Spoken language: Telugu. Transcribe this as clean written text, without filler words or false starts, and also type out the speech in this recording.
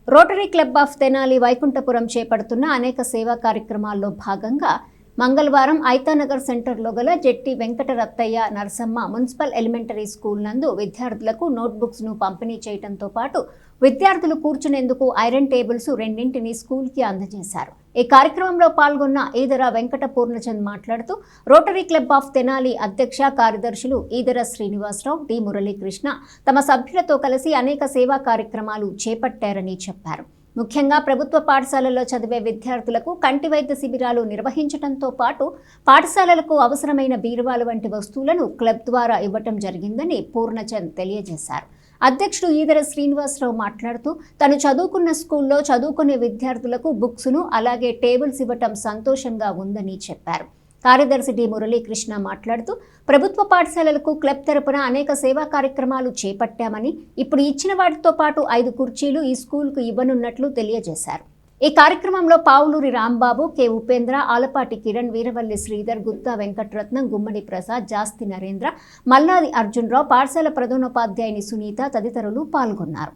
Rotary club of Tenali Vaikunthapuram చేపడుతున్న అనేక సేవా కార్యక్రమాల్లో భాగంగా మంగళవారం ఐతానగర్ సెంటర్లో గల జెట్టి వెంకటరత్తయ్య నరసమ్మ మున్సిపల్ ఎలిమెంటరీ స్కూల్ నందు విద్యార్థులకు నోట్బుక్స్ ను పంపిణీ చేయడంతో పాటు విద్యార్థులు కూర్చునేందుకు ఐరన్ టేబుల్స్ రెండింటిని స్కూల్ కి అందజేశారు. ఈ కార్యక్రమంలో పాల్గొన్న ఈదర వెంకట పూర్ణచంద్ మాట్లాడుతూ రోటరీ క్లబ్ ఆఫ్ తెనాలి అధ్యక్ష కార్యదర్శులు ఈదర శ్రీనివాసరావు, డి మురళీకృష్ణ తమ సభ్యులతో కలిసి అనేక సేవా కార్యక్రమాలు చేపట్టారని చెప్పారు. ముఖ్యంగా ప్రభుత్వ పాఠశాలల్లో చదివే విద్యార్థులకు కంటి వైద్య శిబిరాలు నిర్వహించడంతో పాటు పాఠశాలలకు అవసరమైన బీరువాలు వంటి వస్తువులను క్లబ్ ద్వారా ఇవ్వటం జరిగిందని పూర్ణచంద్ తెలియజేశారు. అధ్యక్షుడు ఈదర శ్రీనివాసరావు మాట్లాడుతూ తను చదువుకున్న స్కూల్లో చదువుకునే విద్యార్థులకు బుక్స్ను అలాగే టేబుల్స్ ఇవ్వటం సంతోషంగా ఉందని చెప్పారు. కార్యదర్శి డి మురళీకృష్ణ మాట్లాడుతూ ప్రభుత్వ పాఠశాలలకు క్లబ్ తరపున అనేక సేవా కార్యక్రమాలు చేపట్టామని, ఇప్పుడు ఇచ్చిన వాటితో పాటు 5 కుర్చీలు ఈ స్కూల్కు ఇవ్వనున్నట్లు తెలియజేశారు. ఈ కార్యక్రమంలో పావులూరి రాంబాబు, కె ఉపేంద్ర, ఆలపాటి కిరణ్, వీరవల్లి శ్రీధర్, గుత్తా వెంకటరత్నం, గుమ్మడి ప్రసాద్, జాస్తి నరేంద్ర, మల్లాది అర్జున్ రావు, పాఠశాల ప్రధానోపాధ్యాయుని సునీత తదితరులు పాల్గొన్నారు.